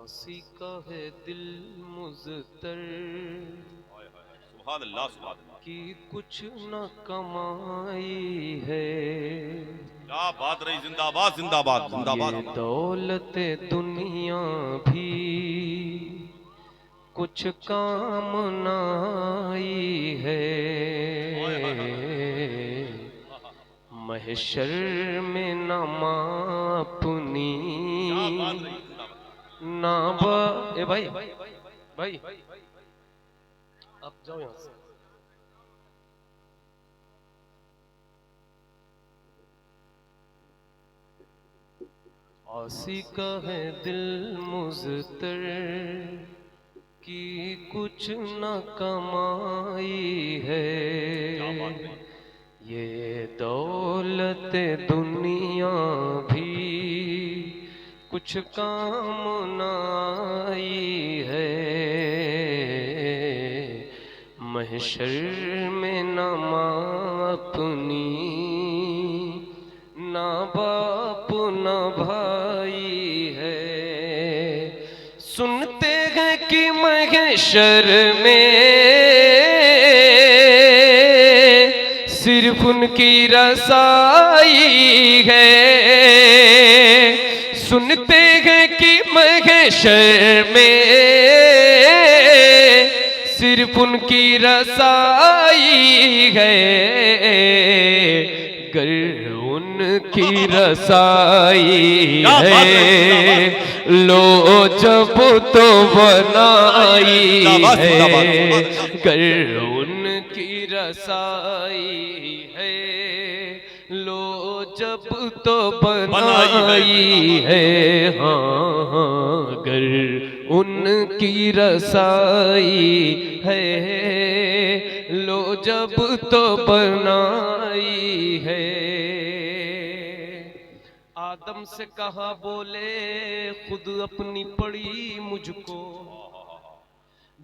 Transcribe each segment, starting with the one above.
आसी का है दिल मुज़तर सुभान अल्लाह सुभान अल्लाह कि कुछ न कमाई है। क्या बात रही, जिंदाबाद जिंदाबाद जिंदाबाद। ये दौलत दुनिया भी कुछ काम न आई है। महशर में न अपनी क्या बात रही, जिंदाबाद। ना बा ए भाई भाई आप जाओ यहाँ से। आसी का है दिल मुज़तर कि कुछ न कमाई है। ये दौलत दुनिया भी कुछ काम न आई है। महशर में न माँ अपनी ना बाप न भाई है। सुनते हैं कि महशर में सिर्फ उनकी रसाई है। सुनते हैं कि महशर में सिर्फ उनकी रसाई है। गर उनकी रसाई है लो जब तो बनाई है। गर उनकी रसाई है लो जब तो बनाई है। हाँ गर उनकी रसाई है लो जब तो बनाई है। आदम से कहा बोले खुद अपनी पड़ी मुझको,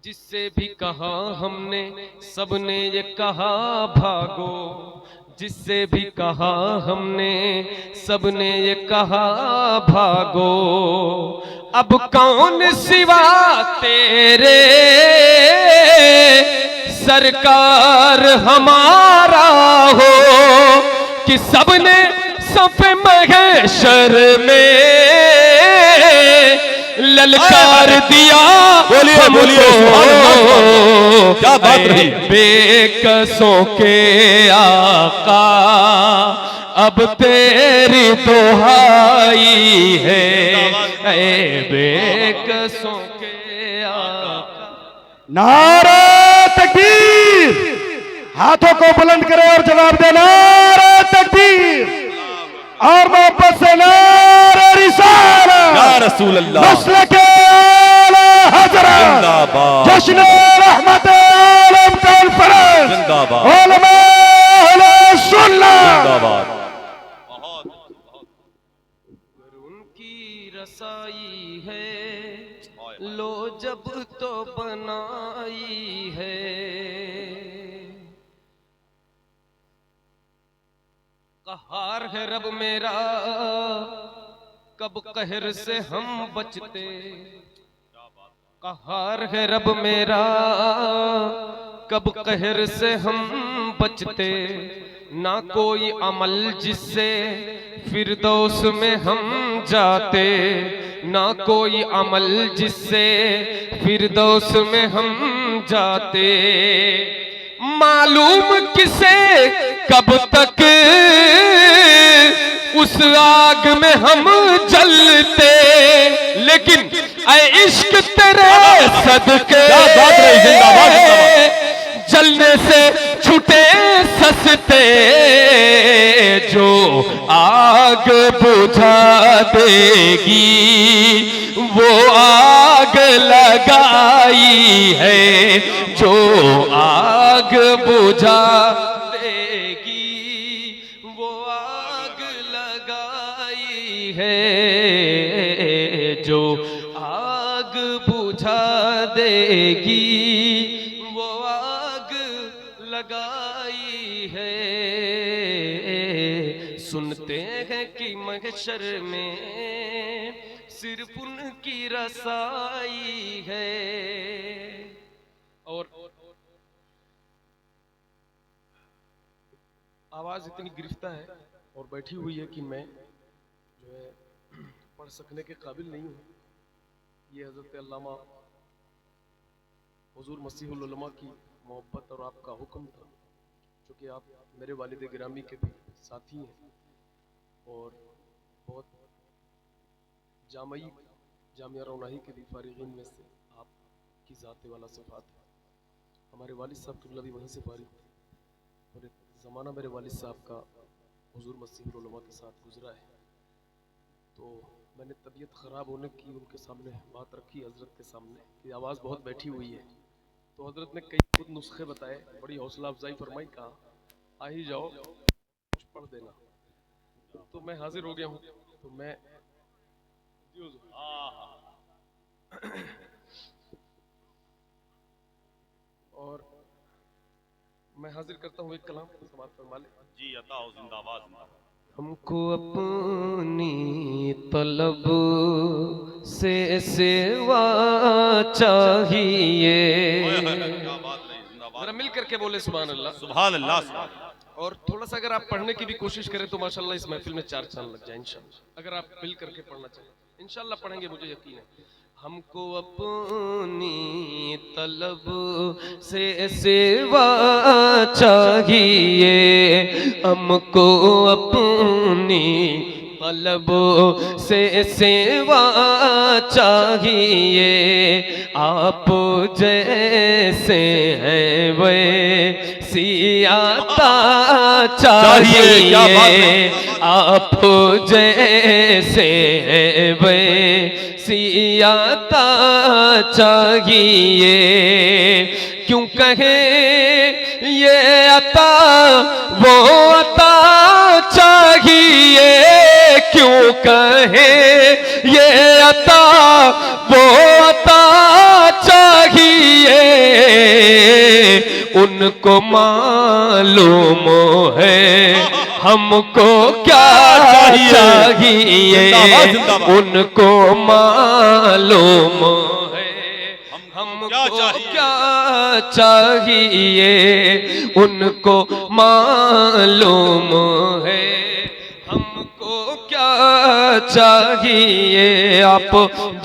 जिससे भी कहा हमने सबने ये कहा भागो। जिससे भी कहा हमने सबने ये कहा भागो। अब कौन सिवा तेरे सरकार हमारा हो कि सबने सफ़े महशर में ललकार दिया। बोलिए बोलिए क्या बात रही। बेकसों के आका अब तेरी दुहाई है। ऐ बेकसों के आका। नारा तकबीर, हाथों को बुलंद करें और जवाब दे नारा तकबीर और मोहब्बत से नारा रिसालत या रसूल अल्लाह। मसले के आला हज़रत जिंदाबाद जश्न रहमत आलम कॉन्फ्रेंस जिंदाबाद उलमा अहले सुन्नत जिंदाबाद। उनकी रसाई है लो जब तो बनाई है। कहार है रब मेरा कब कहर से हम बचते। कहार है रब मेरा कब कहर से हम बचते। ना कोई अमल जिससे फिरदौस में हम जाते। ना कोई अमल जिससे फिरदौस में हम जाते। मालूम किसे कब तक उस आग में हम जलते। लेकिन ऐ इश्क तेरे सदके जलने से छूटे सस्ते। जो आग बुझा देगी वो आग लगाई है। जो आग बुझा देगी वो आग लगाई है। जो आग बुझा देगी वो आग लगाई है। सुनते हैं कि महशर में सिर्फ उनकी रसाई है। और आवाज इतनी गिरफ्ता है और बैठी हुई है कि मैं जो है पढ़ सकने के काबिल नहीं हूँ। ये हजरत अल्लामा हुजूर मसीहुल उलमा की मोहब्बत और आपका हुक्म था, क्योंकि आप मेरे वालिद गिरामी के भी साथी हैं और बहुत जामिया रौनाही के भी फारिगीन में से आपकी ज़ात वाला सिफात है। हमारे वालिद साहब किबला भी वहीं से फारिग थे और एक ज़माना मेरे वालिद साहब का हुजूर मसीहुल उलमा के साथ गुजरा है। तो मैंने तबीयत ख़राब होने की उनके सामने बात रखी हज़रत के सामने कि आवाज़ बहुत बैठी हुई है। तो हज़रत ने कई खुद नुस्खे बताए, बड़ी हौसला अफजाई फरमाई, कहा आ ही जाओ कुछ पढ़ देना। तो मैं हाजिर हो गया हूँ। तो मैं और मैं हाजिर करता हूँ एक कलाम समाप्त फरमा ले। जी अता हो, जिंदाबाद जिंदाबाद। हमको अपनी तलब से सेवा चाहिए। क्या बात रही, जिंदाबाद। जरा मिल करके बोले सुभान अल्लाह। सुभान अल्लाह सुभान अल्लाह। और थोड़ा सा अगर आप पढ़ने की भी कोशिश करें तो माशाल्लाह इस महफिल में 4 चांद लग जाए इंशाल्लाह। अगर आप मिल करके पढ़ना चाहें इंशाल्लाह पढ़ेंगे, मुझे यकीन है। हमको अपनी तलब से सेवा चाहिए, हमको अपनी तलब से सेवा चाहिए। आप जैसे हैं वैसी आता चाहिए, आप जैसे हैं वैसी आता चाहिए। क्यों कहे ये अता वो अता चाहिए, क्यों कहे ये अता वो अता चाहिए। उनको मालूम है हमको क्या चाहिए, उनको मालूम है हमको क्या चाहिए, उनको मालूम है हमको क्या चाहिए। आप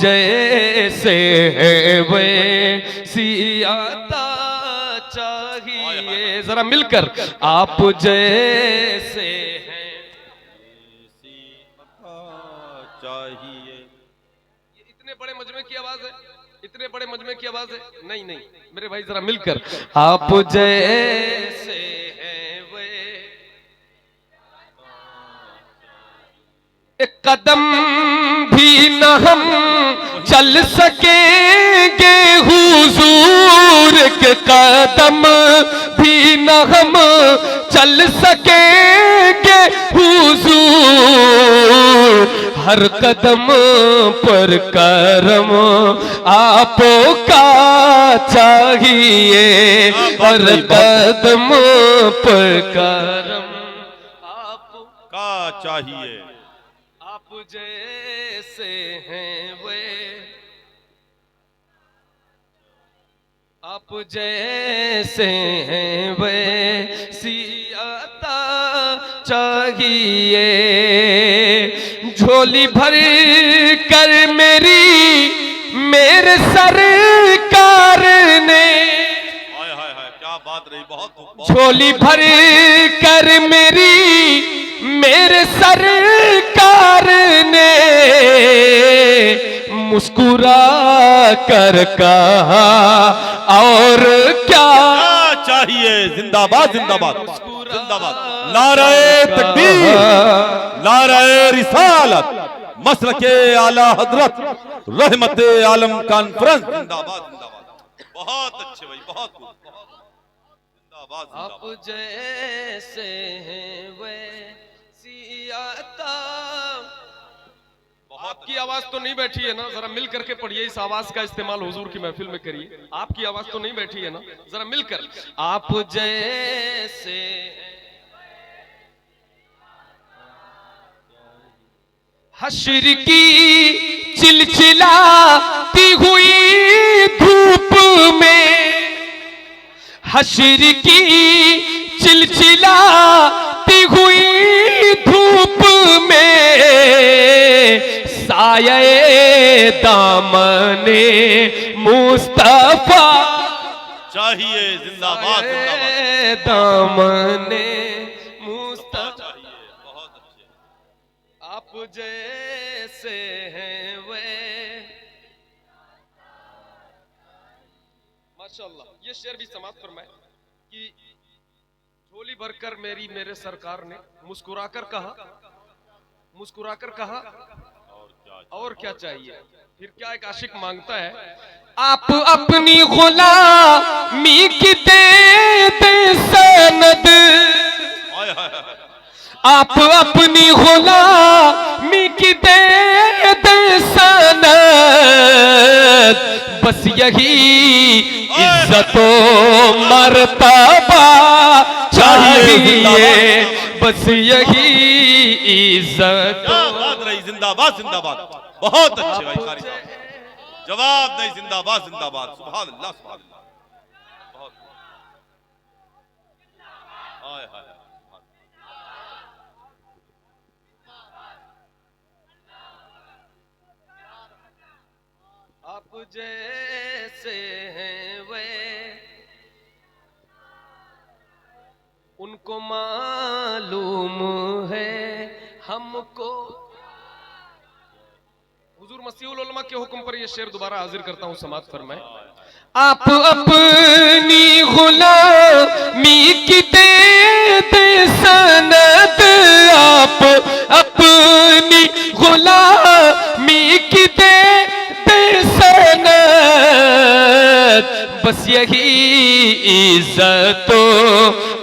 जैसे हैं वैसी आता चाहिए। जरा मिलकर आप जैसे हैं चाहिए। ये इतने बड़े मजमे की आवाज है, इतने बड़े मजमे की आवाज है। नहीं नहीं मेरे भाई जरा मिलकर आप जैसे हैं वे एक कदम भी न हम चल सकेंगे हुजूर के कदम भी न हम चल सकेंगे हुजूर। हर कदम पर करम आपका चाहिए, हर कदम पर करम का चाहिए। आप जैसे हैं वे आप जैसे हैं वैसी आता चाहिए। झोली भर कर मेरे सरकार ने, हाय हाय हाय क्या बात रही, बहुत झोली भर कर मेरे सरकार ने मुस्कुरा कर कहा और क्या चाहिए। जिंदाबाद जिंदाबाद जिंदाबाद। नारे तकबीर, नारे रिसालत, मसलके आला हजरत, रहमते आलम कॉन्फ्रेंस। जिंदाबाद जिंदाबाद। बहुत अच्छे भाई, बहुत जिंदाबाद। आप जैसे हैं वैसी आता। आपकी आवाज तो नहीं बैठी है ना, जरा मिल करके पढ़िए। इस आवाज का इस्तेमाल हुजूर की महफिल में करिए। आपकी आवाज तो नहीं बैठी है ना, जरा मिलकर आप जैसे हश्र की चिलचिलाती हुई धूप में, हश्र की चिलचिलाती हुई धूप में साये दामने मुस्तफा चाहिए। जिंदाबाद जिंदाबाद। दामने मुस्तफा चाहिए। बहुत अच्छे। आप जैसे हैं वे। माशाअल्लाह। ये शेर भी समाप्त फरमाए कि झोली भरकर मेरे सरकार ने मुस्कुराकर कहा और क्या चाहिए। फिर क्या एक आशिक मांगता है, आप अपनी गुलामी की दे सनद, आप अपनी गुलामी की दे सनद, बस यही इज्जतो मर्तबा चाहिए, बस यही इज्जत। बात रही। जिंदाबाद जिंदाबाद। बहुत अच्छे भाई कारी साहब, जवाब नहीं। जिंदाबाद जिंदाबाद। सुभान अल्लाह सुभान अल्लाह। बहुत हाय हाय। आप जैसे हैं वे, उनको मालूम है हमको। हुजूर मसीहुल उलमा के हुक्म पर यह शेर दोबारा हाजिर करता हूं, समाप्त फरमाए। आप अपनी गुलामी की दे सनद, आप अपनी गुलामी की दे सनद, बस यही इज्जतो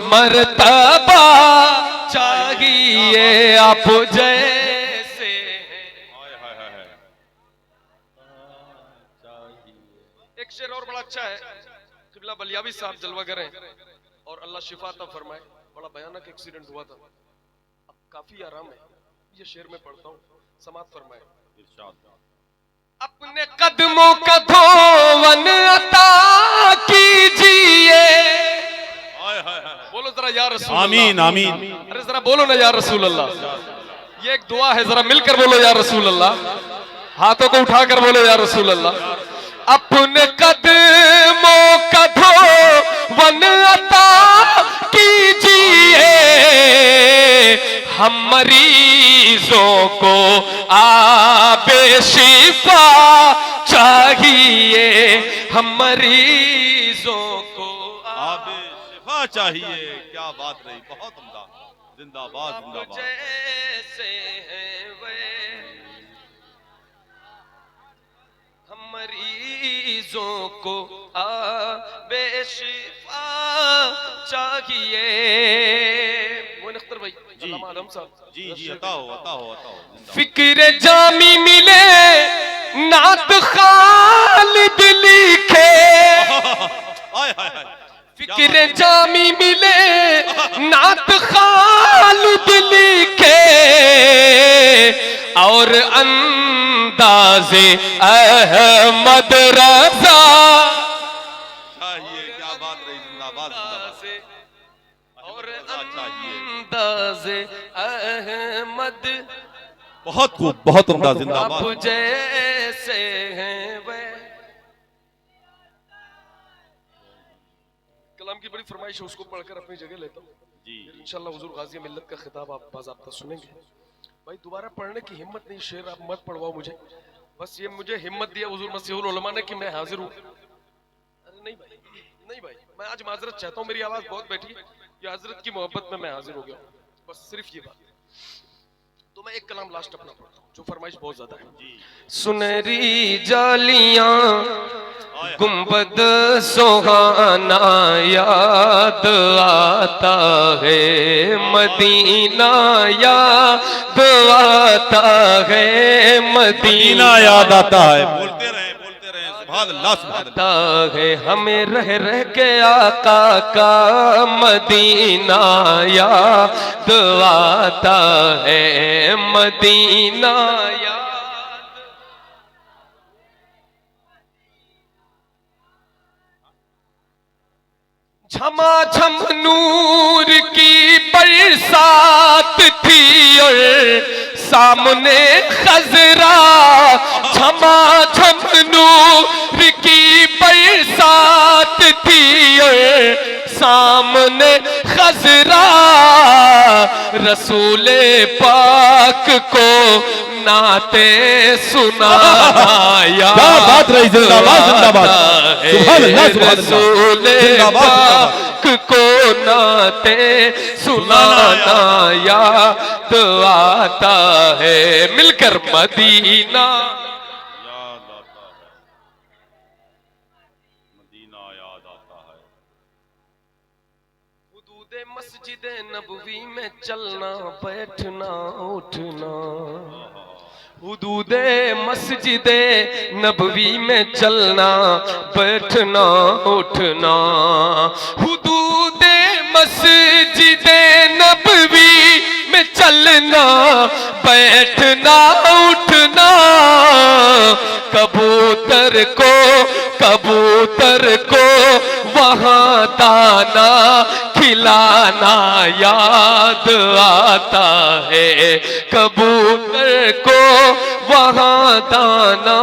मर्तबा चाहिए। आप जैसे एक शेर और बड़ा अच्छा है। किबला बलियावी साहब जलवा करें और अल्लाह शिफा अता फरमाए। बड़ा भयानक एक्सीडेंट हुआ था, अब काफी आराम है। ये शेर में पढ़ता हूँ, समाप्त फरमाए। अपने कदमों का धोवन अता कीजिए। बोलो जरा या रसूल अल्लाह। आमीन आमीन। अरे जरा बोलो ना या रसूल अल्लाह। ये एक दुआ है, जरा मिलकर बोलो या रसूल अल्लाह। हाथों को उठाकर बोलो या रसूल अल्लाह। अपने कदमों का धोवन अता कीजिए, हम मरीजों को आबे शिफा चाहिए, हम मरीजों को आबे शिफा चाहिए। क्या बात रही। बहुत उम्दा। जिंदाबाद जिंदाबाद। जैसे हैं वे, हम मरीजों को आबे शिफा चाहिए। मोइन अख्तर भाई, अल्लामा आदम साहब। जी जी। अता हो अता हो अता हो। जिंदाबाद। फिक्र जामी मिले नात खालिद लिखे, हाय हाय हाय। फिक्र जामी मिले नात खालिद लिखे, और अंदाज़े अहमद रज़ा चाहिए। क्या बात रही। जिंदाबाद जिंदाबाद। और अंदाज़े अहमद। बहुत खूब। बहुत उम्दा। जिंदाबाद। आप जैसे हैं वे। कलाम की बड़ी फरमाइश है, उसको पढ़कर अपनी जगह लेता हूँ जी। इंशाल्लाह। हुजूर गाजी मिल्लत का खिताब आप बाज़ाब्ता सुनेंगे। भाई दोबारा पढ़ने की हिम्मत नहीं, शेर आप मत पढ़वाओ मुझे। बस ये मुझे हिम्मत दिया हुजूर मसीहुल उलमा ने कि मैं हाजिर हूँ। अरे नहीं भाई, नहीं भाई, मैं आज माजरत चाहता हूँ। मेरी आवाज बहुत बैठी है, ये हजरत की मोहब्बत में मैं हाजिर हो गया हूँ। बस सिर्फ ये बात। तो मैं एक कलाम लास्ट अपना पढ़ता हूँ, जो फरमाइश बहुत ज्यादा है। सुनहरी जालियां गुंबद सुहाना याद आता है, मदीना याद आता है, मदीना याद आता है। बोलते रहे सुभान अल्लाह सुभान अल्लाह। आता है हमें रह रह के आका का मदीना याद आता है मदीना याद। झमाझम नूर की बरसात थी और सामने खजरा, झमाझम नूर की बरसात थी और सामने खजरा, रसूले पाक को नाते सुनाया। क्या बात रही, जिंदाबाद जिंदाबाद, सुभान अल्लाह सुभान अल्लाह, रसूले पाक को नाते सुनाना याद आता है, मिलकर मदीना याद आता है, मदीना याद आता है। हुदूदे मस्जिदे नबवी में चलना बैठना उठना, हुदूदे मस्जिदे नबवी में चलना बैठना उठना, हुदूदे मस्जिदे नबवी में चलना बैठना उठना, कबूतर को वहाँ दाना खिलाना याद आता है, कबूतर को वहाँ दाना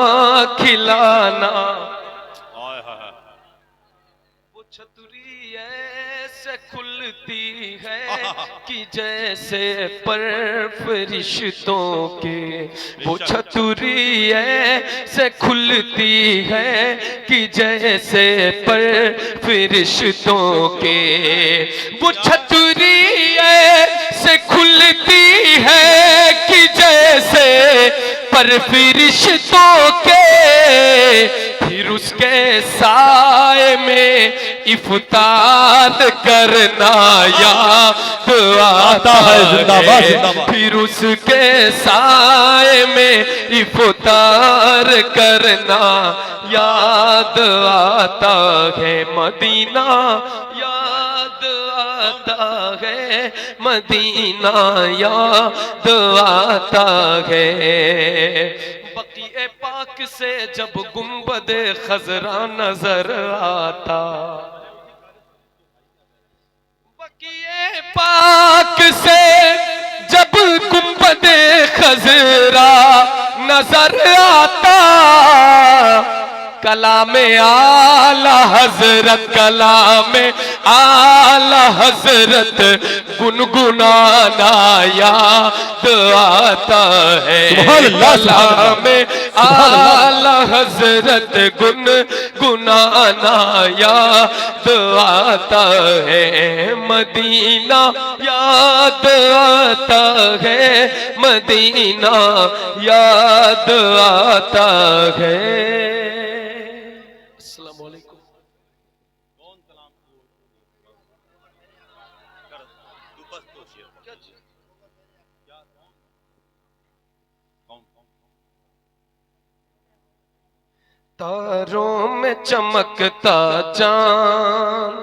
खिलाना। हाय हाय हाय। वो छतरी ऐसे खुलती है कि जैसे पर फरिश्तों के, वो छतरी ऐसे खुलती है कि जैसे पर फरिश्तों के, वो छतरी ऐसे खुलती है कि जैसे पर फरिश्तों के, फिर उसके साए में इफ्तार करना याद आता है, जिंदाबाद जिंदाबाद, फिर उसके साए में इफ्तार करना याद आता है, मदीना याद आता है, मदीना याद आता है। बकीए पाक से जब गुंबदे खजरा नजर आता, बकीए पाक से जब गुंबदे खजरा नजर आता, कलामे आला हजरत, कलामे आला हजरत गुनगुनाना याद आता है, कलामे आला हजरत गुनगुनाना याद आता है, मदीना याद आता है, मदीना याद आता है। अस्सलाम वालेकुम। कौन कलाम तू बस तो शेर क्या चीज क्या कौन तारों में चमकता चांद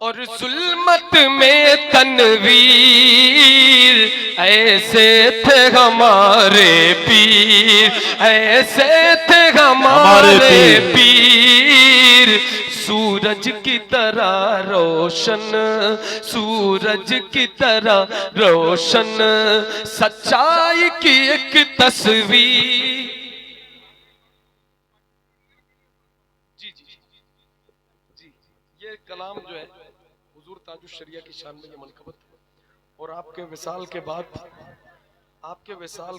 और जुल्मत में तनवीर, ऐसे थे हमारे पीर, ऐसे थे हमारे पीर, सूरज की तरह रोशन, सूरज की तरह रोशन, सच्चाई की एक तस्वीर। जी ये कलाम जो है हुजूर ताजुश शरिया की शान में ये मनकबत, और आपके विसाल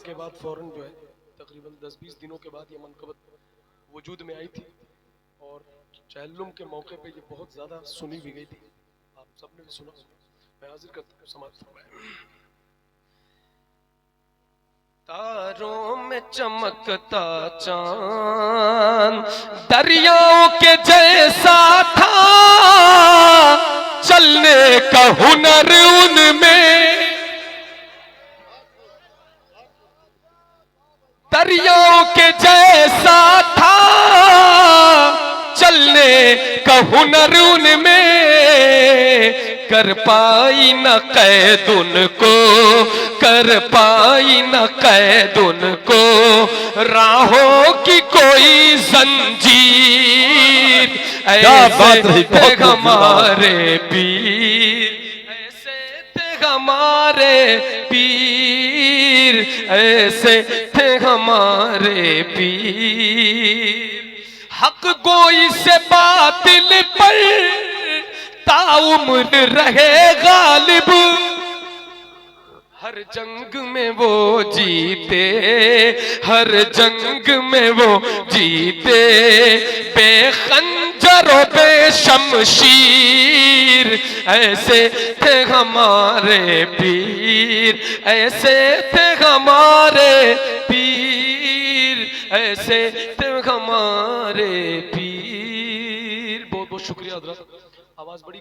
के बाद फौरन जो है तकरीबन 10-20 दिनों के बाद ये मनकबत वजूद में आई थी, और चहल्लुम के मौके पे ये बहुत ज़्यादा सुनी भी गई थी, आप सबने भी सुना। मैं हाजिर करता हूँ, समाप्त फरमाएं। तारों में चमकता चांद दरियाओं के जैसा था, चलने का हुनर उनमें, दरियाओं के जैसा था हुनर उनमें कर पाई न कैद उनको, कर पाई न कैद उनको, राहों की कोई जंजीर। क्या बात रही, ऐसे थे हमारे पीर, ऐसे थे हमारे पीर, ऐसे थे हमारे पीर। हक गोई से बातिल पर ताउम्र रहे गालिब, हर जंग में वो जीते, हर जंग में वो जीते, बेखंजरों बेशमशीर। ऐसे थे हमारे पीर, ऐसे थे हमारे पीर, ऐसे थे हमारे पीर। बहुत बहुत शुक्रिया हजरत, आवाज बड़ी